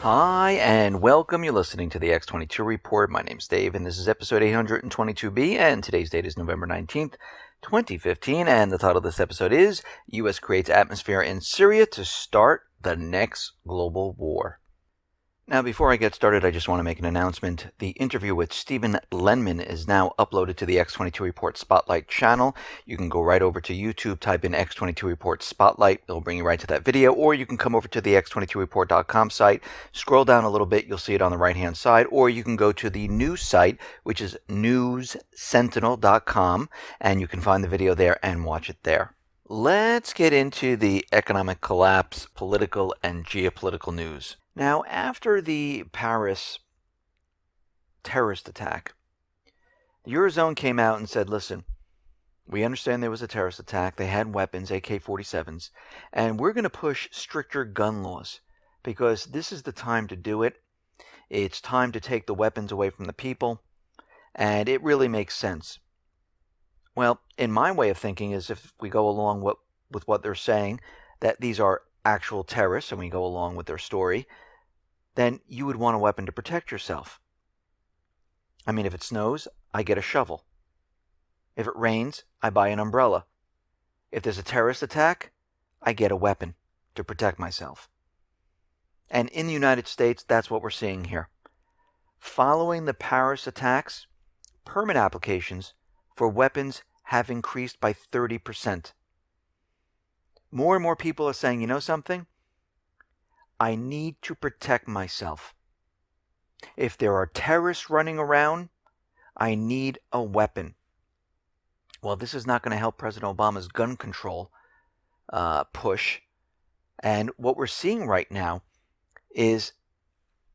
Hi, and welcome. You're listening to the X22 Report. My name's Dave, and this is episode 822B, and today's date is November 19th, 2015, and the title of this episode is U.S. Creates Atmosphere in Syria to Start the Next Global War. Now, before I get started, I just want to make an announcement. The interview with Stephen Lenman is now uploaded to the X22 Report Spotlight channel. You can go right over to YouTube, type in X22 Report Spotlight. It'll bring you right to that video, or you can come over to the x22report.com site, scroll down a little bit, you'll see it on the right-hand side, or you can go to the news site, which is newssentinel.com, and you can find the video there and watch it there. Let's get into the economic collapse, political, and geopolitical news. Now, after the Paris terrorist attack, the Eurozone came out and said, listen, we understand there was a terrorist attack. They had weapons, AK-47s, and we're going to push stricter gun laws because this is the time to do it. It's time to take the weapons away from the people, and it really makes sense. Well, in my way of thinking is if we go along with what they're saying, that these are actual terrorists, and we go along with their story, then you would want a weapon to protect yourself. I mean, if it snows, I get a shovel. If it rains, I buy an umbrella. If there's a terrorist attack, I get a weapon to protect myself. And in the United States, that's what we're seeing here. Following the Paris attacks, permit applications for weapons have increased by 30%. More and more people are saying, you know something? I need to protect myself. If there are terrorists running around, I need a weapon. Well, this is not going to help President Obama's gun control push. And what we're seeing right now is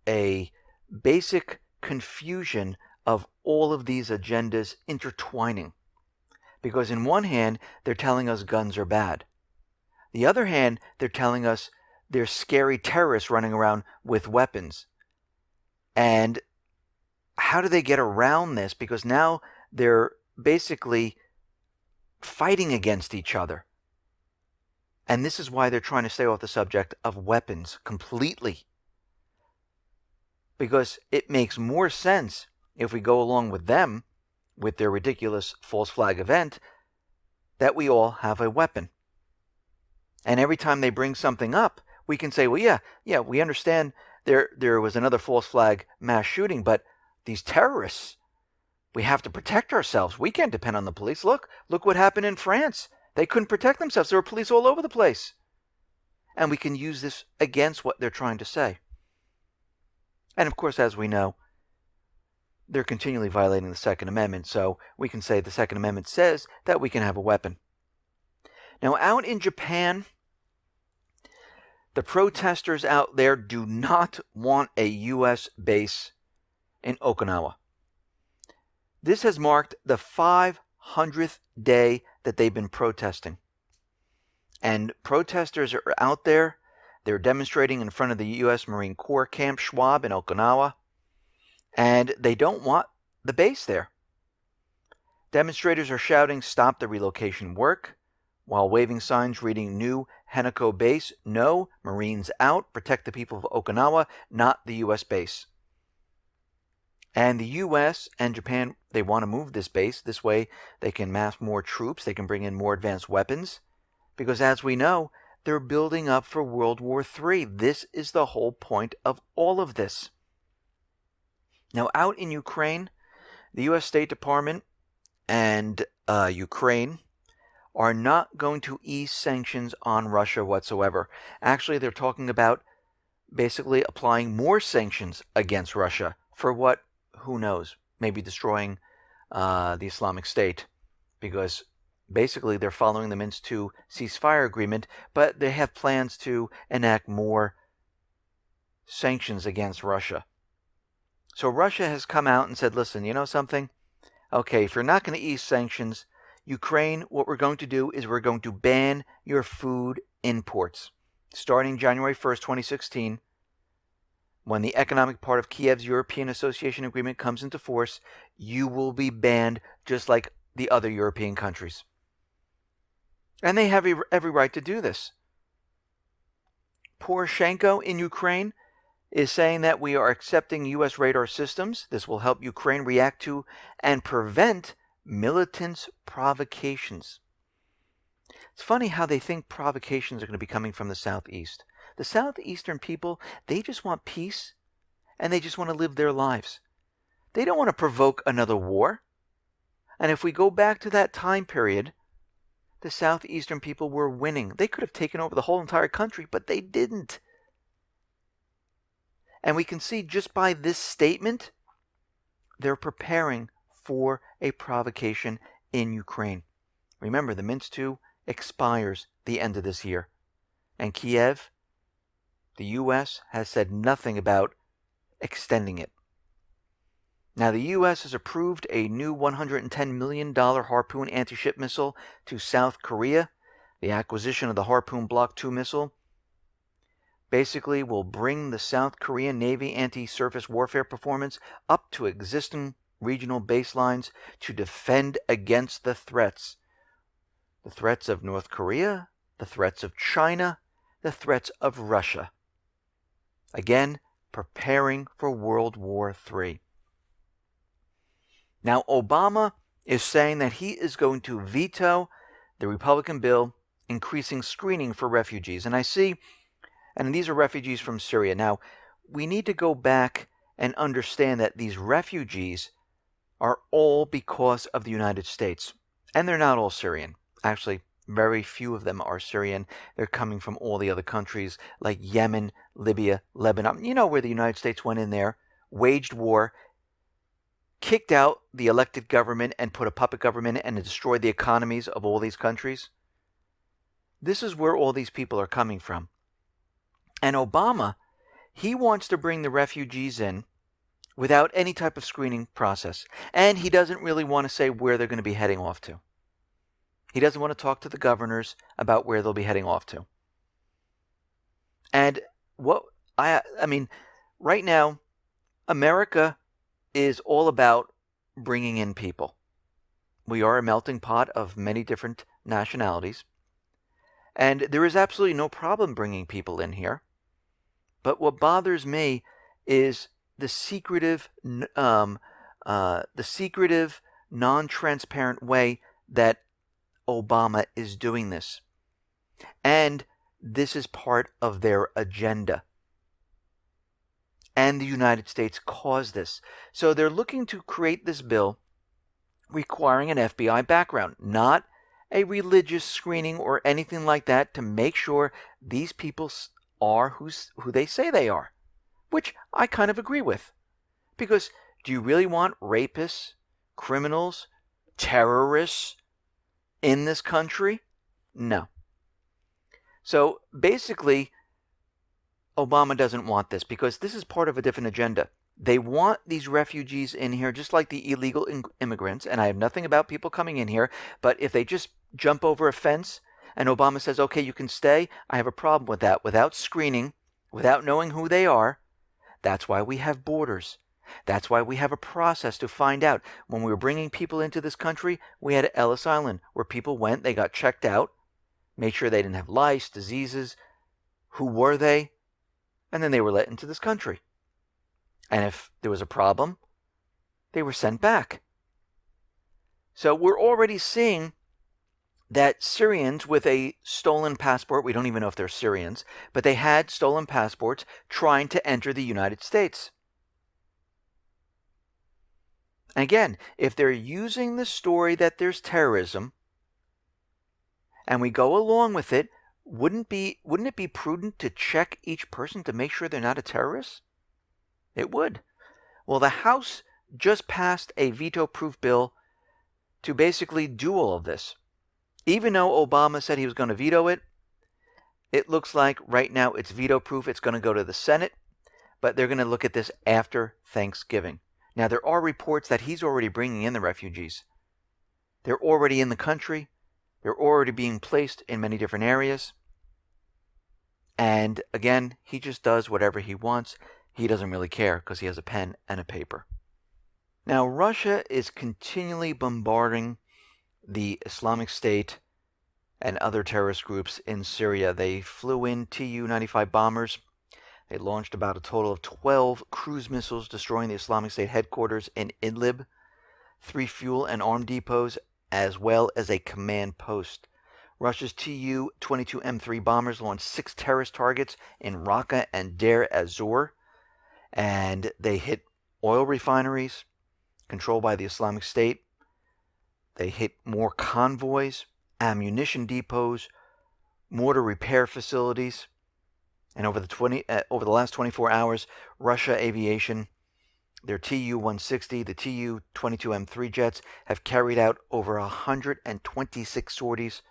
a basic confusion of all of these agendas intertwining. Because in one hand, they're telling us guns are bad. The other hand, they're telling us there's scary terrorists running around with weapons. And how do they get around this? Because now they're basically fighting against each other. And this is why they're trying to stay off the subject of weapons completely. Because it makes more sense if we go along with them, with their ridiculous false flag event, that we all have a weapon. And every time they bring something up, we can say, well, yeah, we understand there was another false flag mass shooting, but these terrorists, we have to protect ourselves. We can't depend on the police. Look what happened in France. They couldn't protect themselves. There were police all over the place. And we can use this against what they're trying to say. And of course, as we know, they're continually violating the Second Amendment. So we can say the Second Amendment says that we can have a weapon. Now, out in Japan, the protesters out there do not want a U.S. base in Okinawa. This has marked the 500th day that they've been protesting. And protesters are out there. They're demonstrating in front of the U.S. Marine Corps Camp Schwab in Okinawa. And they don't want the base there. Demonstrators are shouting, "Stop the relocation work," while waving signs reading "New Henoko Base, no, Marines out, protect the people of Okinawa, not the U.S. base." And the U.S. and Japan, they want to move this base. This way they can mass more troops, they can bring in more advanced weapons. Because as we know, they're building up for World War III. This is the whole point of all of this. Now, out in Ukraine, the U.S. State Department and Ukraine are not going to ease sanctions on Russia whatsoever. Actually, they're talking about basically applying more sanctions against Russia. For what? Who knows? Maybe destroying the Islamic State. Because basically they're following the Minsk II ceasefire agreement, but they have plans to enact more sanctions against Russia. So Russia has come out and said, listen, you know something? Okay, if you're not going to ease sanctions, Ukraine, what we're going to do is we're going to ban your food imports. Starting January 1st, 2016, when the economic part of Kiev's European Association Agreement comes into force, you will be banned just like the other European countries. And they have every right to do this. Poroshenko in Ukraine is saying that we are accepting U.S. radar systems. This will help Ukraine react to and prevent militant provocations. It's funny how they think provocations are going to be coming from the southeast. The southeastern people, they just want peace and they just want to live their lives. They don't want to provoke another war. And if we go back to that time period, the southeastern people were winning. They could have taken over the whole entire country, but they didn't. And we can see just by this statement, they're preparing for a provocation in Ukraine. Remember, the Minsk II expires the end of this year. And Kiev, the U.S., has said nothing about extending it. Now, the U.S. has approved a new $110 million Harpoon anti-ship missile to South Korea. The acquisition of the Harpoon Block 2 missile basically will bring the South Korean Navy anti-surface warfare performance up to existing regional baselines to defend against the threats. The threats of North Korea, the threats of China, the threats of Russia. Again, preparing for World War III. Now, Obama is saying that he is going to veto the Republican bill increasing screening for refugees. And I see, and these are refugees from Syria. Now, we need to go back and understand that these refugees are all because of the United States. And they're not all Syrian. Actually, very few of them are Syrian. They're coming from all the other countries like Yemen, Libya, Lebanon. You know where the United States went in there, waged war, kicked out the elected government and put a puppet government and destroyed the economies of all these countries. This is where all these people are coming from. And Obama, he wants to bring the refugees in without any type of screening process. And he doesn't really want to say where they're going to be heading off to. He doesn't want to talk to the governors about where they'll be heading off to. And I mean, right now, America is all about bringing in people. We are a melting pot of many different nationalities. And there is absolutely no problem bringing people in here. But what bothers me is the secretive, non-transparent way that Obama is doing this. And this is part of their agenda. And the United States caused this. So they're looking to create this bill requiring an FBI background, not a religious screening or anything like that, to make sure these people are who they say they are, which I kind of agree with. Because do you really want rapists, criminals, terrorists in this country? No. So basically, Obama doesn't want this because this is part of a different agenda. They want these refugees in here just like the illegal immigrants, and I have nothing about people coming in here, but if they just jump over a fence and Obama says, okay, you can stay, I have a problem with that. Without screening, without knowing who they are, that's why we have borders. That's why we have a process to find out. When we were bringing people into this country, we had Ellis Island where people went, they got checked out, made sure they didn't have lice, diseases, who were they, and then they were let into this country. And if there was a problem, they were sent back. So we're already seeing that Syrians with a stolen passport, we don't even know if they're Syrians, but they had stolen passports trying to enter the United States. And again, if they're using the story that there's terrorism, and we go along with it, wouldn't it be prudent to check each person to make sure they're not a terrorist? It would. Well, the House just passed a veto-proof bill to basically do all of this. Even though Obama said he was going to veto it, it looks like right now it's veto-proof. It's going to go to the Senate, but they're going to look at this after Thanksgiving. Now, there are reports that he's already bringing in the refugees. They're already in the country. They're already being placed in many different areas. And again, he just does whatever he wants. He doesn't really care because he has a pen and a paper. Now, Russia is continually bombarding the Islamic State and other terrorist groups in Syria. They flew in Tu-95 bombers. They launched about a total of 12 cruise missiles, destroying the Islamic State headquarters in Idlib, 3 fuel and arm depots, as well as a command post. Russia's Tu-22 M3 bombers launched 6 terrorist targets in Raqqa and Deir ez-Zor, and they hit oil refineries controlled by the Islamic State. They hit more convoys, ammunition depots, mortar repair facilities. And over the last 24 hours, Russia Aviation, their Tu-160, the Tu-22 M3 jets, have carried out over 126 sorties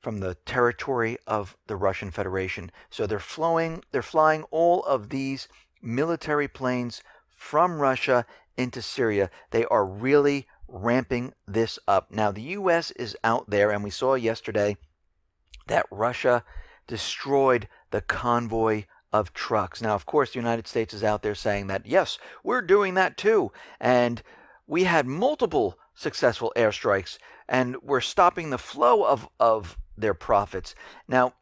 from the territory of the Russian Federation. So they're flying all of these military planes from Russia into Syria. They are really ramping this up. Now, the U.S. is out there, and we saw yesterday that Russia destroyed the convoy of trucks. Now, of course, the United States is out there saying that, yes, we're doing that too. And we had multiple successful airstrikes, and we're stopping the flow of their profits. Now,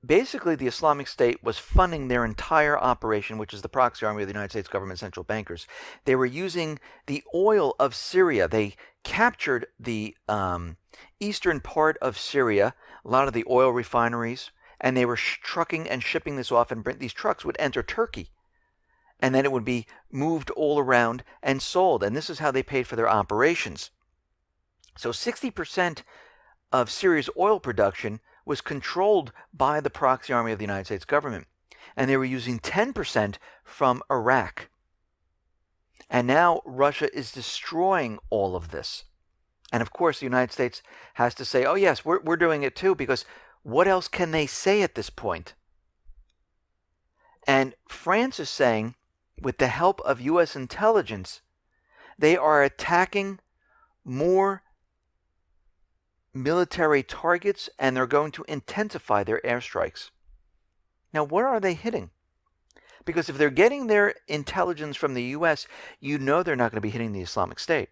basically, the Islamic State was funding their entire operation, which is the proxy army of the United States government central bankers. They were using the oil of Syria. They captured the eastern part of Syria, a lot of the oil refineries, and they were trucking and shipping this off, and these trucks would enter Turkey. And then it would be moved all around and sold. And this is how they paid for their operations. So 60% of Syria's oil production was controlled by the proxy army of the United States government. And they were using 10% from Iraq. And now Russia is destroying all of this. And of course, the United States has to say, oh yes, we're doing it too, because what else can they say at this point? And France is saying, with the help of U.S. intelligence, they are attacking more military targets, and they're going to intensify their airstrikes. Now, what are they hitting? Because if they're getting their intelligence from the U.S., you know they're not going to be hitting the Islamic State.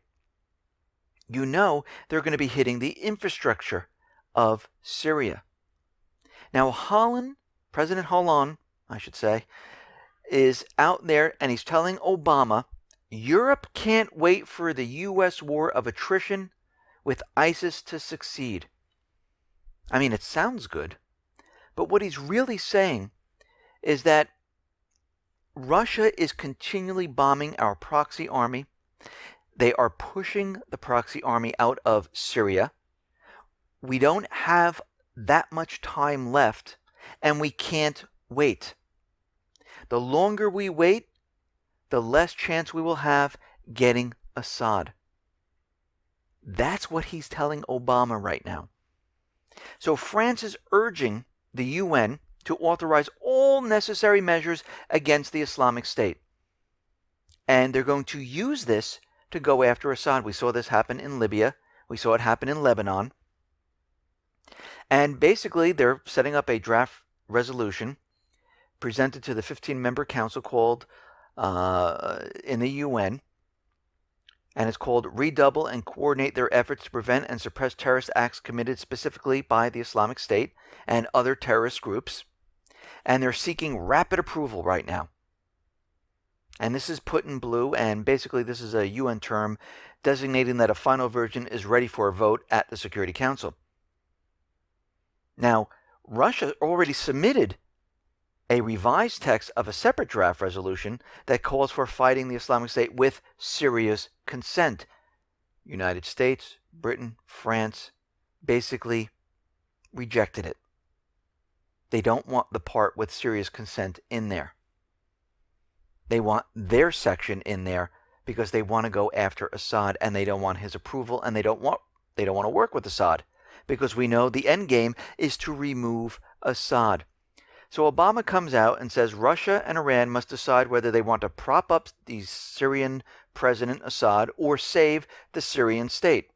You know they're going to be hitting the infrastructure of Syria. Now, President Hollande, I should say, is out there, and he's telling Obama, Europe can't wait for the U.S. war of attrition with ISIS to succeed. I mean, it sounds good, but what he's really saying is that Russia is continually bombing our proxy army. They are pushing the proxy army out of Syria. We don't have that much time left, and we can't wait. The longer we wait, the less chance we will have getting Assad. That's what he's telling Obama right now. So France is urging the UN to authorize all necessary measures against the Islamic State. And they're going to use this to go after Assad. We saw this happen in Libya. We saw it happen in Lebanon. And basically, they're setting up a draft resolution presented to the 15-member council called in the UN. And it's called Redouble and Coordinate Their Efforts to Prevent and Suppress Terrorist Acts Committed Specifically by the Islamic State and Other Terrorist Groups. And they're seeking rapid approval right now. And this is put in blue, and basically this is a UN term designating that a final version is ready for a vote at the Security Council. Now, Russia already submitted a revised text of a separate draft resolution that calls for fighting the Islamic State with Syria's consent. United States, Britain, France basically rejected it. They don't want the part with Syria's consent in there. They want their section in there because they want to go after Assad, and they don't want his approval, and they don't want to work with Assad, because we know the end game is to remove Assad. So Obama comes out and says Russia and Iran must decide whether they want to prop up the Syrian President Assad or save the Syrian state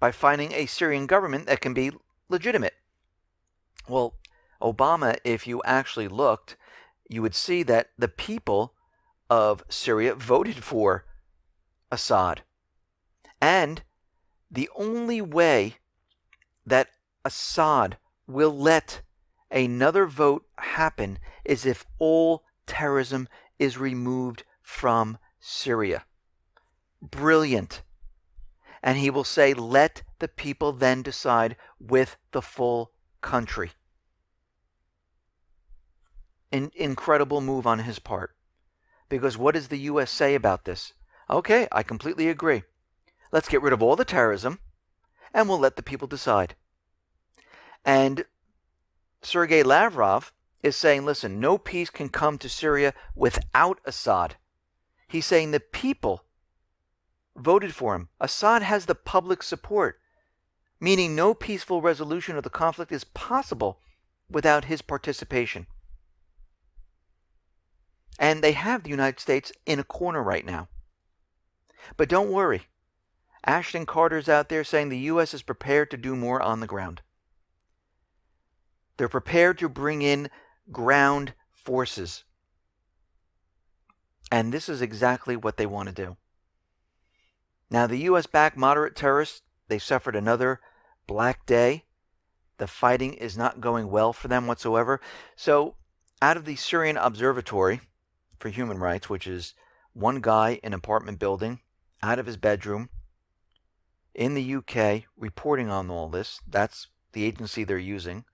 by finding a Syrian government that can be legitimate. Well, Obama, if you actually looked, you would see that the people of Syria voted for Assad. And the only way that Assad will let another vote happen is if all terrorism is removed from Syria. Brilliant. And he will say, let the people then decide with the full country. An incredible move on his part. Because what does the U.S. say about this? Okay, I completely agree. Let's get rid of all the terrorism, and we'll let the people decide. And Sergei Lavrov is saying, listen, no peace can come to Syria without Assad. He's saying the people voted for him. Assad has the public support, meaning no peaceful resolution of the conflict is possible without his participation. And they have the United States in a corner right now. But don't worry. Ashton Carter's out there saying the U.S. is prepared to do more on the ground. They're prepared to bring in ground forces. And this is exactly what they want to do. Now, the U.S.-backed moderate terrorists, they suffered another black day. The fighting is not going well for them whatsoever. So, out of the Syrian Observatory for Human Rights, which is one guy in an apartment building, out of his bedroom, in the UK, reporting on all this, that's the agency they're using,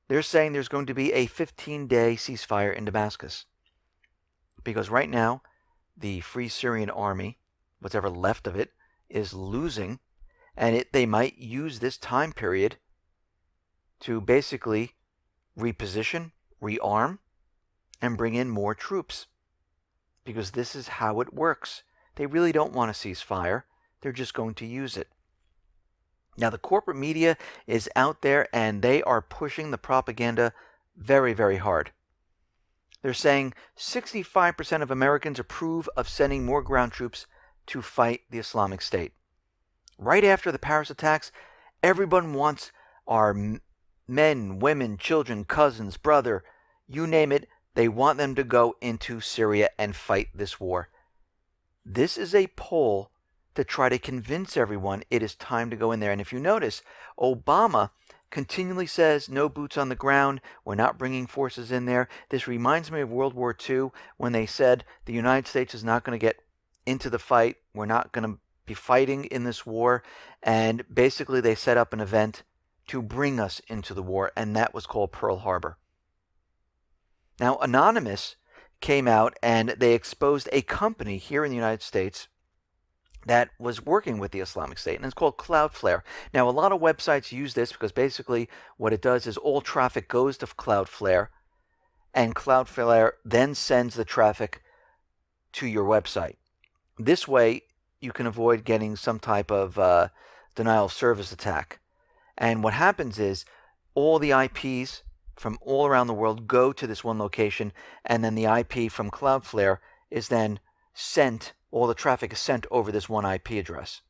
they're saying there's going to be a 15-day ceasefire in Damascus. Because right now, the Free Syrian Army, whatever left of it, is losing, and they might use this time period to basically reposition, rearm, and bring in more troops. Because this is how it works. They really don't want a ceasefire. They're just going to use it. Now, the corporate media is out there, and they are pushing the propaganda very, very hard. They're saying 65% of Americans approve of sending more ground troops to fight the Islamic State. Right after the Paris attacks, everyone wants our men, women, children, cousins, brother, you name it, they want them to go into Syria and fight this war. This is a poll to try to convince everyone it is time to go in there. And if you notice, Obama continually says no boots on the ground, we're not bringing forces in there. This reminds me of World War II when they said the United States is not going to get into the fight, we're not going to be fighting in this war, and basically they set up an event to bring us into the war, and that was called Pearl Harbor. Now, Anonymous came out and they exposed a company here in the United States that was working with the Islamic State, and it's called Cloudflare. Now, a lot of websites use this because basically what it does is all traffic goes to Cloudflare, and Cloudflare then sends the traffic to your website. This way, you can avoid getting some type of denial of service attack. And what happens is all the IPs from all around the world go to this one location, and then the IP from Cloudflare is then sent, all the traffic is sent over this one IP address.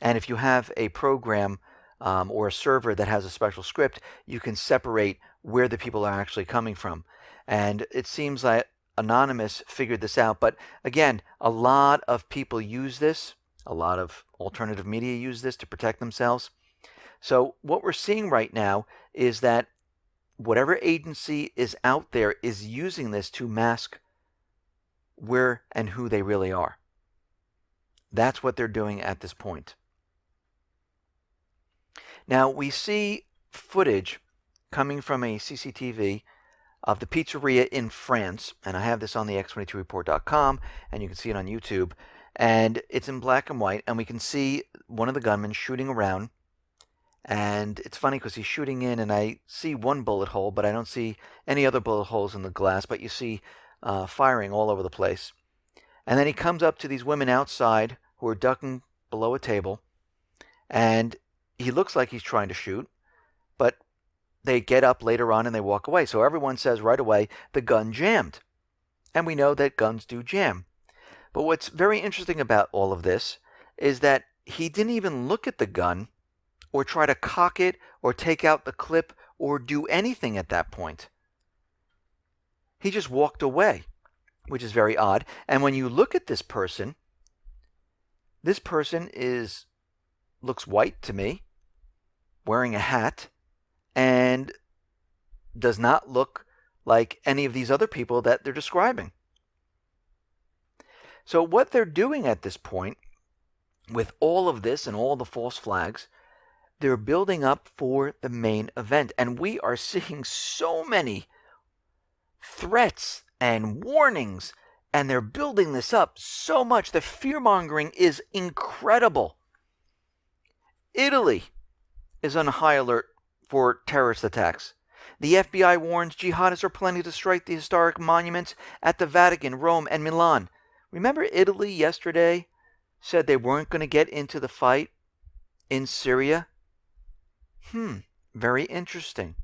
And if you have a program or a server that has a special script, you can separate where the people are actually coming from. And it seems like Anonymous figured this out. But again, a lot of people use this. A lot of alternative media use this to protect themselves. So what we're seeing right now is that whatever agency is out there is using this to mask where and who they really are. That's what they're doing at this point. Now, we see footage coming from a CCTV of the pizzeria in France, and I have this on the X22Report.com, and you can see it on YouTube, and it's in black and white, and we can see one of the gunmen shooting around, and it's funny because he's shooting in, and I see one bullet hole, but I don't see any other bullet holes in the glass, but you see firing all over the place. And then he comes up to these women outside who are ducking below a table, and he looks like he's trying to shoot, but they get up later on and they walk away. So everyone says right away, the gun jammed. And we know that guns do jam. But what's very interesting about all of this is that he didn't even look at the gun or try to cock it or take out the clip or do anything at that point. He just walked away, which is very odd. And when you look at this person looks white to me, wearing a hat, and does not look like any of these other people that they're describing. So what they're doing at this point, with all of this and all the false flags, they're building up for the main event. And we are seeing so many threats and warnings, and they're building this up so much. The fear-mongering is incredible. Italy is on high alert for terrorist attacks. The FBI warns jihadists are planning to strike the historic monuments at the Vatican, Rome, and Milan. Remember Italy yesterday said they weren't going to get into the fight in Syria? Very interesting.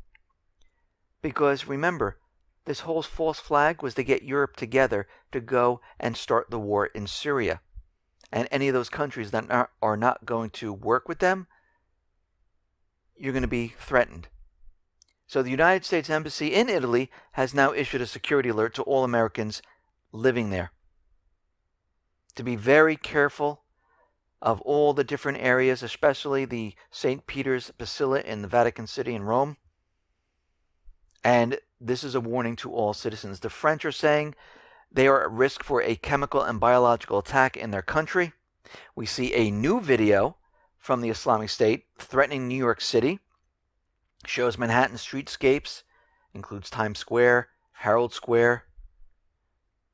Because remember, this whole false flag was to get Europe together to go and start the war in Syria. And any of those countries that are not going to work with them, you're going to be threatened. So the United States Embassy in Italy has now issued a security alert to all Americans living there, to be very careful of all the different areas, especially the St. Peter's Basilica in the Vatican City in Rome. And this is a warning to all citizens. The French are saying they are at risk for a chemical and biological attack in their country. We see a new video from the Islamic State threatening New York City. Shows Manhattan streetscapes, includes Times Square, Herald Square.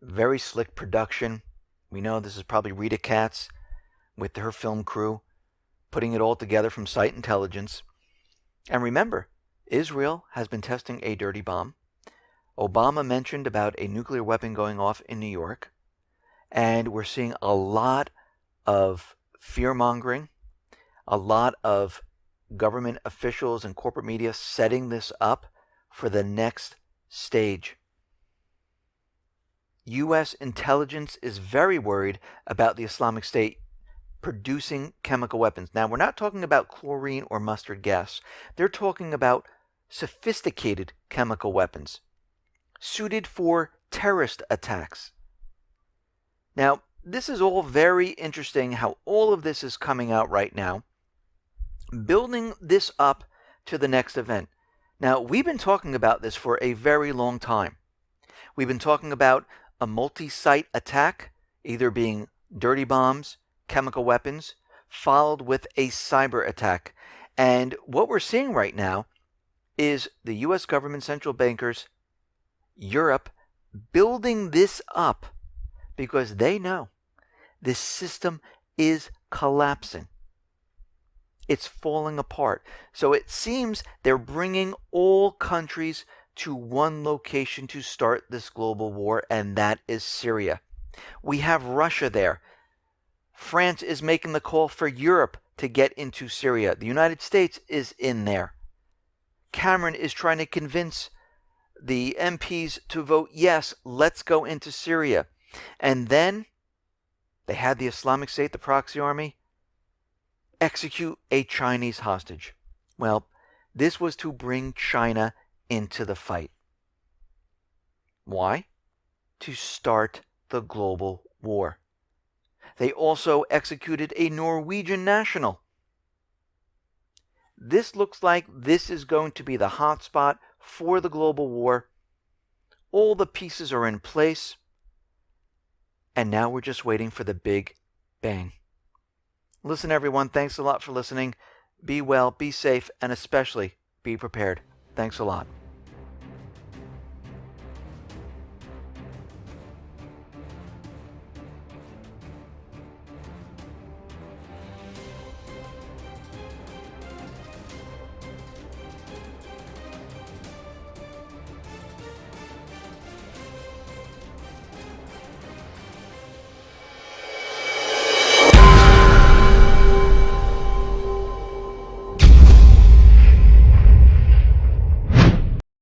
Very slick production. We know this is probably Rita Katz with her film crew, putting it all together from site intelligence. And remember, Israel has been testing a dirty bomb. Obama mentioned about a nuclear weapon going off in New York. And we're seeing a lot of fear-mongering, a lot of government officials and corporate media setting this up for the next stage. U.S. intelligence is very worried about the Islamic State producing chemical weapons. Now, we're not talking about chlorine or mustard gas. They're talking about sophisticated chemical weapons suited for terrorist attacks. Now, this is all very interesting how all of this is coming out right now, building this up to the next event. Now, we've been talking about this for a very long time. We've been talking about a multi-site attack, either being dirty bombs, chemical weapons, followed with a cyber attack. And what we're seeing right now is the U.S. government, central bankers, Europe, building this up because they know this system is collapsing. It's falling apart. So it seems they're bringing all countries to one location to start this global war, and that is Syria. We have Russia there. France is making the call for Europe to get into Syria. The United States is in there. Cameron is trying to convince the MPs to vote yes, let's go into Syria. And then they had the Islamic State, the proxy army, execute a Chinese hostage. Well, this was to bring China into the fight. Why? To start the global war. They also executed a Norwegian national. This looks like this is going to be the hotspot for the global war. All the pieces are in place. And now we're just waiting for the big bang. Listen, everyone, thanks a lot for listening. Be well, be safe, and especially be prepared. Thanks a lot.